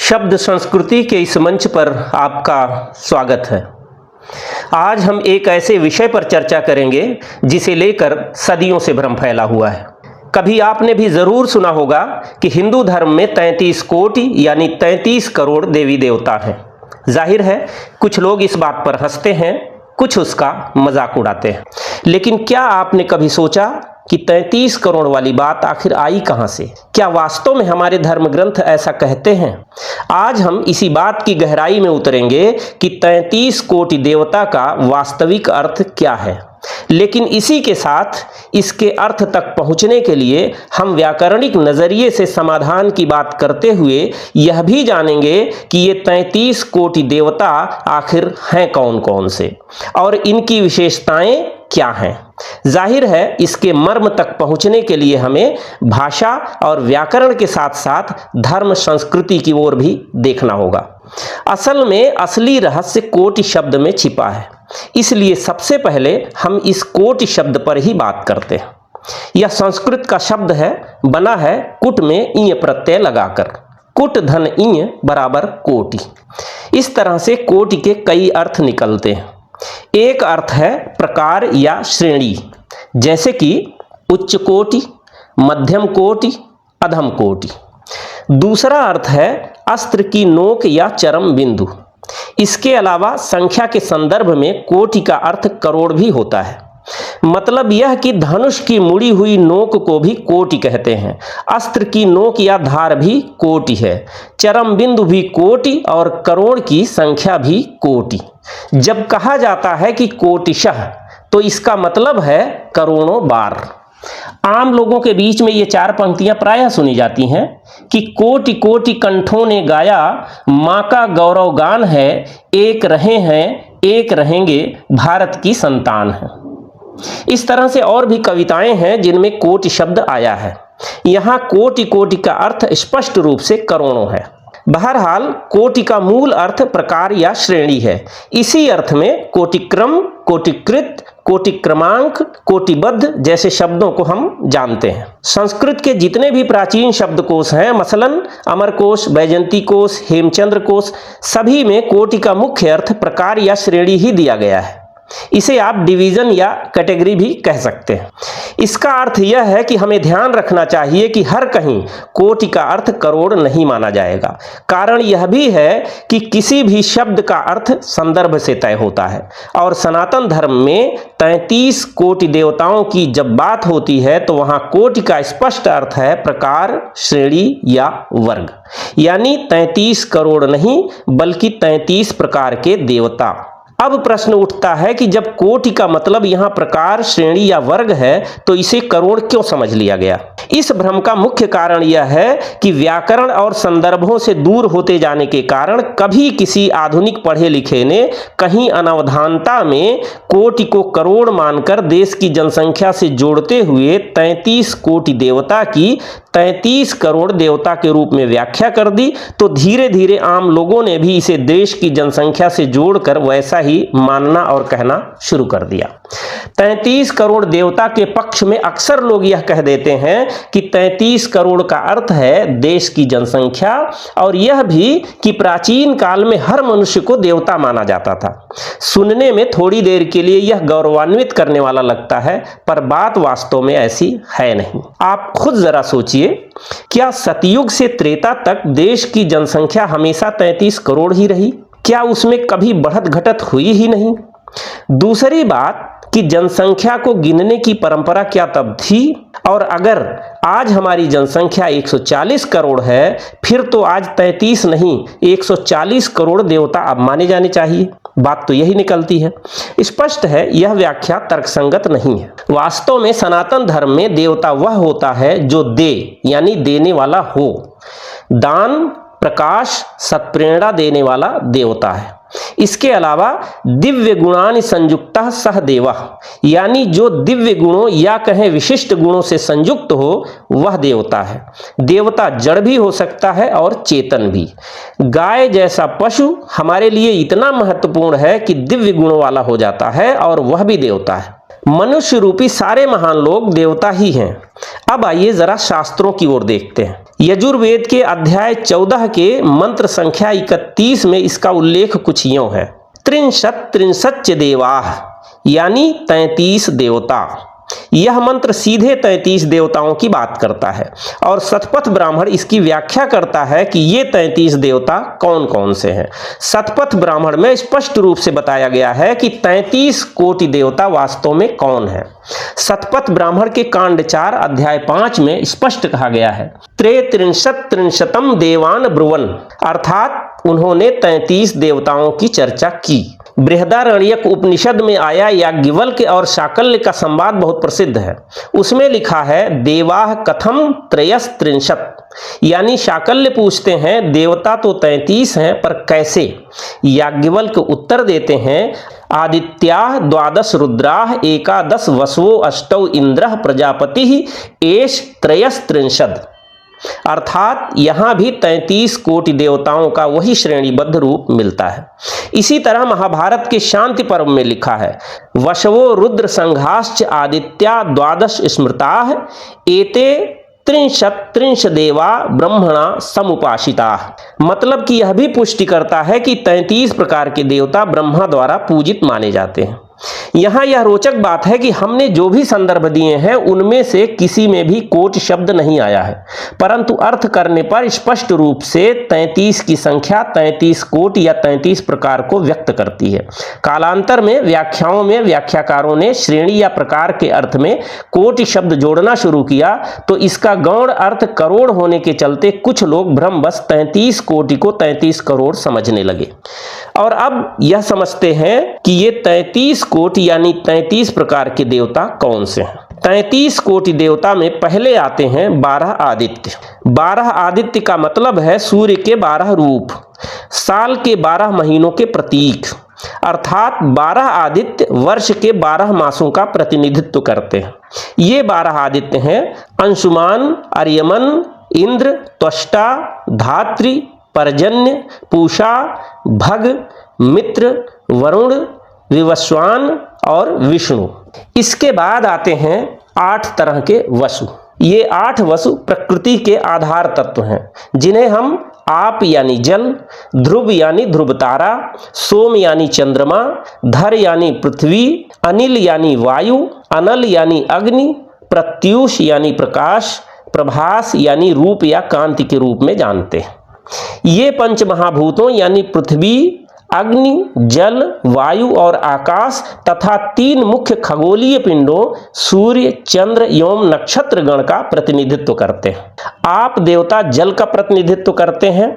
शब्द संस्कृति के इस मंच पर आपका स्वागत है। आज हम एक ऐसे विषय पर चर्चा करेंगे जिसे लेकर सदियों से भ्रम फैला हुआ है। कभी आपने भी जरूर सुना होगा कि हिंदू धर्म में 33 कोटि यानी 33 करोड़ देवी देवता हैं। जाहिर है कुछ लोग इस बात पर हंसते हैं, कुछ उसका मजाक उड़ाते हैं। लेकिन क्या आपने कभी सोचा कि 33 करोड़ वाली बात आखिर आई कहां से? क्या वास्तव में हमारे धर्म ग्रंथ ऐसा कहते हैं? आज हम इसी बात की गहराई में उतरेंगे कि 33 कोटि देवता का वास्तविक अर्थ क्या है। लेकिन इसी के साथ इसके अर्थ तक पहुंचने के लिए हम व्याकरणिक नजरिए से समाधान की बात करते हुए यह भी जानेंगे कि ये 33 कोटि देवता आखिर हैं कौन कौन से और इनकी विशेषताएं क्या हैं। जाहिर है इसके मर्म तक पहुंचने के लिए हमें भाषा और व्याकरण के साथ साथ धर्म संस्कृति की ओर भी देखना होगा। असल में असली रहस्य कोटि शब्द में छिपा है, इसलिए सबसे पहले हम इस कोटि शब्द पर ही बात करते हैं। यह संस्कृत का शब्द है, बना है कुट में ईय प्रत्यय लगाकर। कुट धन ईय बराबर कोटि। इस तरह से कोटि के कई अर्थ निकलते हैं। एक अर्थ है प्रकार या श्रेणी, जैसे कि उच्च कोटि, मध्यम कोटि, अधम कोटि। दूसरा अर्थ है अस्त्र की नोक या चरम बिंदु। इसके अलावा संख्या के संदर्भ में कोटि का अर्थ करोड़ भी होता है। मतलब यह कि धनुष की मुड़ी हुई नोक को भी कोटि कहते हैं। अस्त्र की नोक या धार भी कोटि है, चरम बिंदु भी कोटि और करोड़ की संख्या भी कोटि। जब कहा जाता है कि कोटिशः तो इसका मतलब है करोड़ों बार। आम लोगों के बीच में ये चार पंक्तियां प्रायः सुनी जाती हैं कि कोटि कोटि कंठों ने गाया, मां का गौरव गान है, एक रहे हैं एक रहेंगे, भारत की संतान है। इस तरह से और भी कविताएं हैं जिनमें कोटि शब्द आया है। यहां कोटि कोटि का अर्थ स्पष्ट रूप से करोड़ों है। बहरहाल कोटि का मूल अर्थ प्रकार या श्रेणी है। इसी अर्थ में कोटिक्रम, कोटिकृत, कोटि क्रमांक, कोटिबद्ध जैसे शब्दों को हम जानते हैं। संस्कृत के जितने भी प्राचीन शब्दकोश हैं, मसलन अमरकोश, बैजंती कोश, हेमचंद्र कोश, सभी में कोटि का मुख्य अर्थ प्रकार या श्रेणी ही दिया गया है। इसे आप डिवीजन या कैटेगरी भी कह सकते हैं। इसका अर्थ यह है कि हमें ध्यान रखना चाहिए कि हर कहीं कोटि का अर्थ करोड़ नहीं माना जाएगा। कारण यह भी है कि किसी भी शब्द का अर्थ संदर्भ से तय होता है और सनातन धर्म में 33 कोटि देवताओं की जब बात होती है तो वहां कोटि का स्पष्ट अर्थ है प्रकार, श्रेणी या वर्ग। यानी 33 करोड़ नहीं बल्कि 33 प्रकार के देवता। अब प्रश्न उठता है कि जब कोटि का मतलब यहां प्रकार, श्रेणी या वर्ग है तो इसे करोड़ क्यों समझ लिया गया? इस भ्रम का मुख्य कारण यह है कि व्याकरण और संदर्भों से दूर होते जाने के कारण कभी किसी आधुनिक पढ़े लिखे ने कहीं अनवधानता में कोटि को करोड़ मानकर देश की जनसंख्या से जोड़ते हुए 33 कोटि देवता की 33 करोड़ देवता के रूप में व्याख्या कर दी, तो धीरे धीरे आम लोगों ने भी इसे देश की जनसंख्या से जोड़कर वैसा ही मानना और कहना शुरू कर दिया। 33 करोड़ देवता के पक्ष में अक्सर लोग यह कह देते हैं कि 33 करोड़ का अर्थ है देश की जनसंख्या, और यह भी कि प्राचीन काल में हर मनुष्य को देवता माना जाता था। सुनने में थोड़ी देर के लिए यह गौरवान्वित करने वाला लगता है, पर बात वास्तव में ऐसी है नहीं। आप खुद जरा सोचिए, क्या सतयुग से त्रेता तक देश की जनसंख्या हमेशा 33 करोड़ ही रही? क्या उसमें कभी बढ़त घटत हुई ही नहीं? दूसरी बात कि जनसंख्या को गिनने की परंपरा क्या तब थी? और अगर आज हमारी जनसंख्या 140 करोड़ है, फिर तो आज 33 नहीं 140 करोड़ देवता अब माने जाने चाहिए। बात तो यही निकलती है। स्पष्ट है यह व्याख्या तर्कसंगत नहीं है। वास्तव में सनातन धर्म में देवता वह होता है जो दे यानी देने वाला हो। दान, प्रकाश, सत्प्रेरणा देने वाला देवता है। इसके अलावा दिव्य गुणानि संयुक्तः सह देवः, यानी जो दिव्य गुणों या कहें विशिष्ट गुणों से संयुक्त हो वह देवता है। देवता जड़ भी हो सकता है और चेतन भी। गाय जैसा पशु हमारे लिए इतना महत्वपूर्ण है कि दिव्य गुणों वाला हो जाता है और वह भी देवता है। मनुष्य रूपी सारे महान लोग देवता ही हैं। अब आइए जरा शास्त्रों की ओर देखते हैं। यजुर्वेद के अध्याय 14 के मंत्र संख्या 31 में इसका उल्लेख कुछ यूं है, त्रिंशत् त्रिंशच्च देवाः, यानी 33 देवता। यह मंत्र सीधे 33 देवताओं की बात करता है और शतपथ ब्राह्मण इसकी व्याख्या करता है कि ये 33 देवता कौन कौन से हैं। शतपथ ब्राह्मण में स्पष्ट रूप से बताया गया है कि 33 कोटि देवता वास्तव में कौन है। शतपथ ब्राह्मण के कांड 4 अध्याय 5 में स्पष्ट कहा गया है, त्रे त्रिंशत् त्रिंशतम देवान ब्रुवन, अर्थात उन्होंने 33 देवताओं की चर्चा की। बृहदारण्यक उपनिषद में आया याज्ञवल्क्य और शाकल्य का संवाद बहुत प्रसिद्ध है। उसमें लिखा है, देवाः कथम त्रयस् त्रिंशत्, यानी शाकल्य पूछते हैं देवता तो 33 हैं पर कैसे। याज्ञवल्क्य उत्तर देते हैं, आदित्याः द्वादश रुद्राः एकादश वसवो अष्टौ इंद्रः प्रजापतिः एष त्रयस् त्रिंशत्, अर्थात यहां भी 33 कोटि देवताओं का वही श्रेणीबद्ध रूप मिलता है। इसी तरह महाभारत के शांति पर्व में लिखा है, वशवो रुद्र संघाश्च आदित्या द्वादश स्मृताः एते त्रिंश देवा ब्रह्मणा समुपासिता, मतलब कि यह भी पुष्टि करता है कि 33 प्रकार के देवता ब्रह्मा द्वारा पूजित माने जाते हैं। यहाँ यह रोचक बात है कि हमने जो भी संदर्भ दिए हैं उनमें से किसी में भी कोट शब्द नहीं आया है, परंतु अर्थ करने पर स्पष्ट रूप से 33 की संख्या 33 कोट या 33 प्रकार को व्यक्त करती है। कालांतर में व्याख्याओं में व्याख्याकारों ने श्रेणी या प्रकार के अर्थ में कोटि शब्द जोड़ना शुरू किया तो इसका गौण अर्थ करोड़ होने के चलते कुछ लोग भ्रमवश 33 कोटि को 33 करोड़ समझने लगे और अब यह समझते हैं कि ये 33 कोटि यानी 33 प्रकार के देवता कौन से हैं। 33 कोटि देवता में पहले आते हैं 12 आदित्य। 12 आदित्य का मतलब है सूर्य के 12 रूप, साल के 12 महीनों के प्रतीक, अर्थात 12 आदित्य वर्ष के 12 मासों का प्रतिनिधित्व करते हैं। ये 12 आदित्य हैं अंशुमान, अर्यमन, इंद्र, त्वष्टा, धात्री, पर्जन्य, पूषा, भग, मित्र, वरुण, विवस्वान और विष्णु। इसके बाद आते हैं 8 तरह के वसु। ये 8 वसु प्रकृति के आधार तत्व हैं जिन्हें हम आप यानी जल, ध्रुव यानी ध्रुव तारा, सोम यानी चंद्रमा, धर यानी पृथ्वी, अनिल यानी वायु, अनल यानी अग्नि, प्रत्यूष यानी प्रकाश, प्रभास यानी रूप या कांति के रूप में जानते हैं। ये पंच महाभूतों यानी पृथ्वी, अग्नि, जल, वायु और आकाश तथा 3 मुख्य खगोलीय पिंडों सूर्य, चंद्र एवं नक्षत्र गण का प्रतिनिधित्व करते हैं। आप देवता जल का प्रतिनिधित्व करते हैं,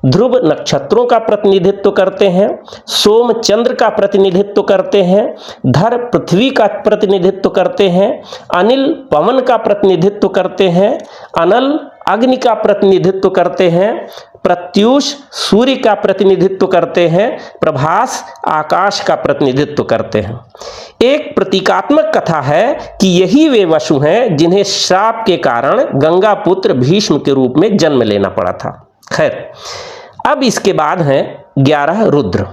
ध्रुव नक्षत्रों का प्रतिनिधित्व करते हैं, सोम चंद्र का प्रतिनिधित्व करते हैं, धर पृथ्वी का प्रतिनिधित्व करते हैं, अनिल पवन का प्रतिनिधित्व करते हैं, अनल अग्नि का प्रतिनिधित्व करते हैं, प्रत्यूष सूर्य का प्रतिनिधित्व करते हैं, प्रभास आकाश का प्रतिनिधित्व करते हैं। एक प्रतीकात्मक कथा है कि यही वे वसु हैं जिन्हें श्राप के कारण गंगा पुत्र भीष्म के रूप में जन्म लेना पड़ा था। खैर, अब इसके बाद हैं 11 रुद्र।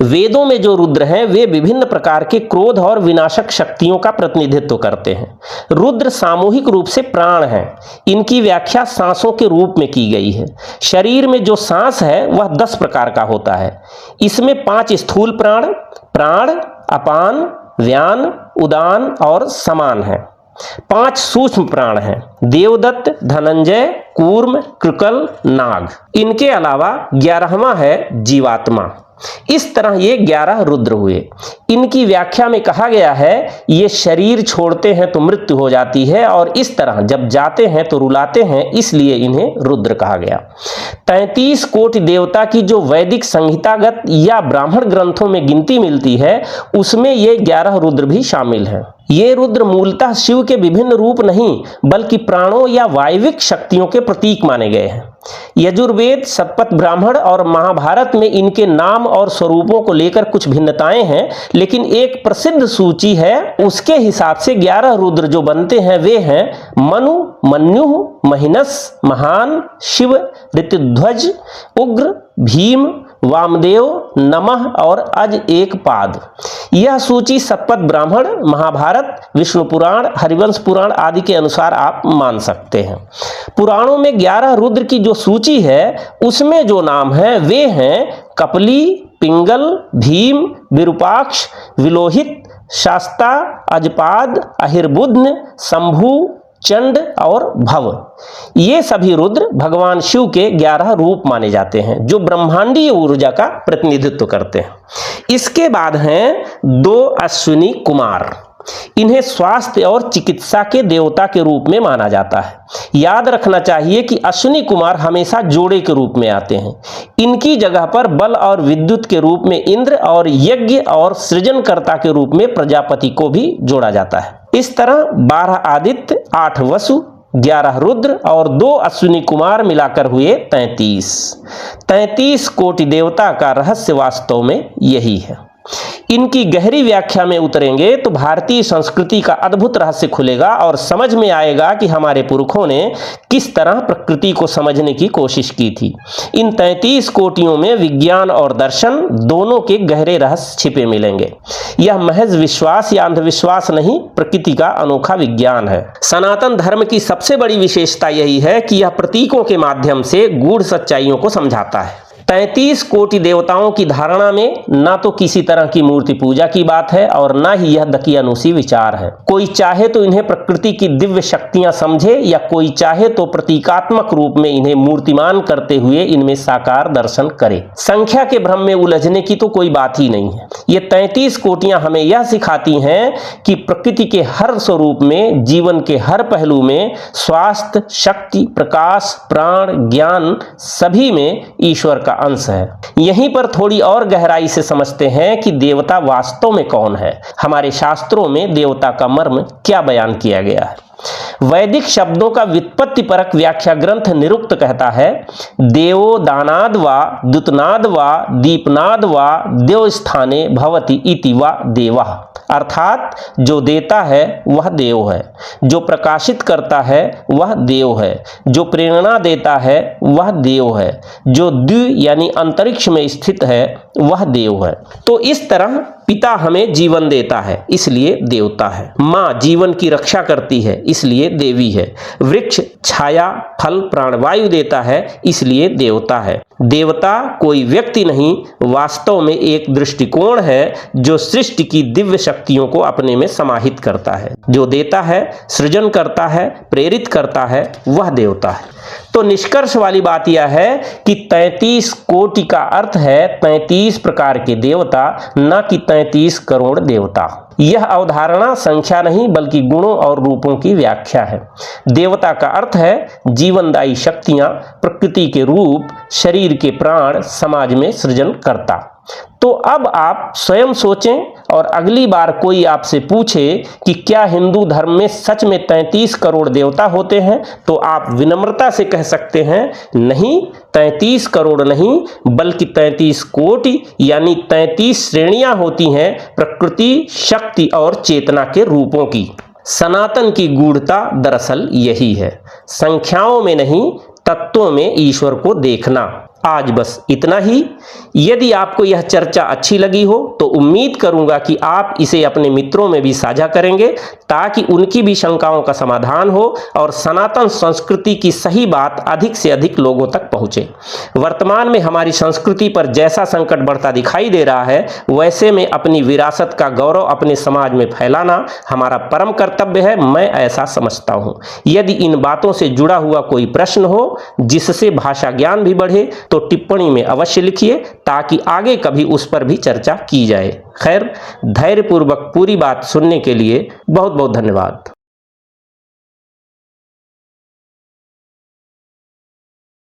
वेदों में जो रुद्र हैं वे विभिन्न प्रकार के क्रोध और विनाशक शक्तियों का प्रतिनिधित्व करते हैं। रुद्र सामूहिक रूप से प्राण हैं। इनकी व्याख्या सांसों के रूप में की गई है। शरीर में जो सांस है वह 10 प्रकार का होता है। इसमें 5 स्थूल प्राण, प्राण, अपान, व्यान, उदान और समान हैं। 5 सूक्ष्म प्राण हैं, देवदत्त, धनंजय, कूर्म, कृकल, नाग। इनके अलावा 11वां है जीवात्मा। इस तरह ये 11 रुद्र हुए। इनकी व्याख्या में कहा गया है ये शरीर छोड़ते हैं तो मृत्यु हो जाती है और इस तरह जब जाते हैं तो रुलाते हैं, इसलिए इन्हें रुद्र कहा गया। 33 कोटि देवता की जो वैदिक संहितागत या ब्राह्मण ग्रंथों में गिनती मिलती है उसमें ये 11 रुद्र भी शामिल हैं। ये रुद्र मूलतः शिव के विभिन्न रूप नहीं बल्कि प्राणों या वायविक शक्तियों के प्रतीक माने गए हैं। यजुर्वेद, शतपथ ब्राह्मण और महाभारत में इनके नाम और स्वरूपों को लेकर कुछ भिन्नताएं हैं, लेकिन एक प्रसिद्ध सूची है उसके हिसाब से 11 रुद्र जो बनते हैं वे हैं मनु, मन्यु, महिनस, महान, शिव, ऋतुध्वज, उग्र, भीम, वामदेव, नमः और अज एक पाद। यह सूची शतपथ ब्राह्मण, महाभारत, विष्णु पुराण, हरिवंश पुराण आदि के अनुसार आप मान सकते हैं। पुराणों में 11 रुद्र की जो सूची है उसमें जो नाम है वे हैं कपली, पिंगल, भीम, विरूपाक्ष, विलोहित, शास्ता, अजपाद, अहिर्बुध्न, शंभु, चंड और भव। ये सभी रुद्र भगवान शिव के 11 रूप माने जाते हैं जो ब्रह्मांडीय ऊर्जा का प्रतिनिधित्व करते हैं। इसके बाद हैं 2 अश्विनी कुमार। इन्हें स्वास्थ्य और चिकित्सा के देवता के रूप में माना जाता है। याद रखना चाहिए कि अश्विनी कुमार हमेशा जोड़े के रूप में आते हैं। इनकी जगह पर बल और विद्युत के रूप में इंद्र और यज्ञ और सृजनकर्ता के रूप में प्रजापति को भी जोड़ा जाता है। इस तरह 12 आदित्य, 8 वसु, 11 रुद्र और 2 अश्विनी कुमार मिलाकर हुए 33 कोटि देवता का रहस्य वास्तव में यही है। इनकी गहरी व्याख्या में उतरेंगे तो भारतीय संस्कृति का अद्भुत रहस्य खुलेगा और समझ में आएगा कि हमारे पुरखों ने किस तरह प्रकृति को समझने की कोशिश की थी। इन 33 कोटियों में विज्ञान और दर्शन दोनों के गहरे रहस्य छिपे मिलेंगे। यह महज विश्वास या अंधविश्वास नहीं, प्रकृति का अनोखा विज्ञान है। सनातन धर्म की सबसे बड़ी विशेषता यही है कि यह प्रतीकों के माध्यम से गूढ़ सच्चाइयों को समझाता है। 33 कोटि देवताओं की धारणा में ना तो किसी तरह की मूर्ति पूजा की बात है और ना ही यह दकियानुसी विचार है। कोई चाहे तो इन्हें प्रकृति की दिव्य शक्तियां समझे या कोई चाहे तो प्रतीकात्मक रूप में इन्हें मूर्तिमान करते हुए इनमें साकार दर्शन करे। संख्या के भ्रम में उलझने की तो कोई बात ही नहीं है। ये 33 कोटियां हमें यह सिखाती हैं कि प्रकृति के हर स्वरूप में, जीवन के हर पहलू में स्वास्थ्य, शक्ति, प्रकाश, प्राण, ज्ञान सभी में ईश्वर का अंश है। यहीं पर थोड़ी और गहराई से समझते हैं कि देवता वास्तव में कौन है। हमारे शास्त्रों में देवता का मर्म क्या बयान किया गया है। वैदिक शब्दों का व्युत्पत्ति परक व्याख्या ग्रंथ निरुक्त कहता है, देवो दानाद वा द्युतनाद वा दीपनाद वा देवस्थाने भवति इति वा देवः। अर्थात जो देता है वह देव है, जो प्रकाशित करता है वह देव है, जो प्रेरणा देता है वह देव है, जो द्वि यानी अंतरिक्ष में स्थित है वह देव है। तो इस तरह पिता हमें जीवन देता है इसलिए देवता है। माँ जीवन की रक्षा करती है इसलिए देवी है। वृक्ष छाया, फल, प्राणवायु देता है इसलिए देवता है। देवता कोई व्यक्ति नहीं, वास्तव में एक दृष्टिकोण है जो सृष्टि की दिव्य शक्तियों को अपने में समाहित करता है। जो देता है, सृजन करता है, प्रेरित करता है, वह देवता है। तो निष्कर्ष वाली बात यह है कि 33 कोटि का अर्थ है 33 प्रकार के देवता, न कि 33 करोड़ देवता। यह अवधारणा संख्या नहीं बल्कि गुणों और रूपों की व्याख्या है। देवता का अर्थ है जीवनदायी शक्तियां, प्रकृति के रूप, शरीर के प्राण, समाज में सृजन करता। तो अब आप स्वयं सोचें और अगली बार कोई आपसे पूछे कि क्या हिंदू धर्म में सच में 33 करोड़ देवता होते हैं, तो आप विनम्रता से कह सकते हैं नहीं, 33 करोड़ नहीं बल्कि 33 कोटि यानी 33 श्रेणियां होती हैं प्रकृति, शक्ति और चेतना के रूपों की। सनातन की गूढ़ता दरअसल यही है, संख्याओं में नहीं तत्वों में ईश्वर को देखना। आज बस इतना ही। यदि आपको यह चर्चा अच्छी लगी हो तो उम्मीद करूंगा कि आप इसे अपने मित्रों में भी साझा करेंगे ताकि उनकी भी शंकाओं का समाधान हो और सनातन संस्कृति की सही बात अधिक से अधिक लोगों तक पहुंचे। वर्तमान में हमारी संस्कृति पर जैसा संकट बढ़ता दिखाई दे रहा है, वैसे में अपनी विरासत का गौरव अपने समाज में फैलाना हमारा परम कर्तव्य है, मैं ऐसा समझता हूं। यदि इन बातों से जुड़ा हुआ कोई प्रश्न हो जिससे भाषा ज्ञान भी बढ़े तो टिप्पणी में अवश्य लिखिए ताकि आगे कभी उस पर भी चर्चा की जाए। खैर, धैर्यपूर्वक पूरी बात सुनने के लिए बहुत बहुत धन्यवाद।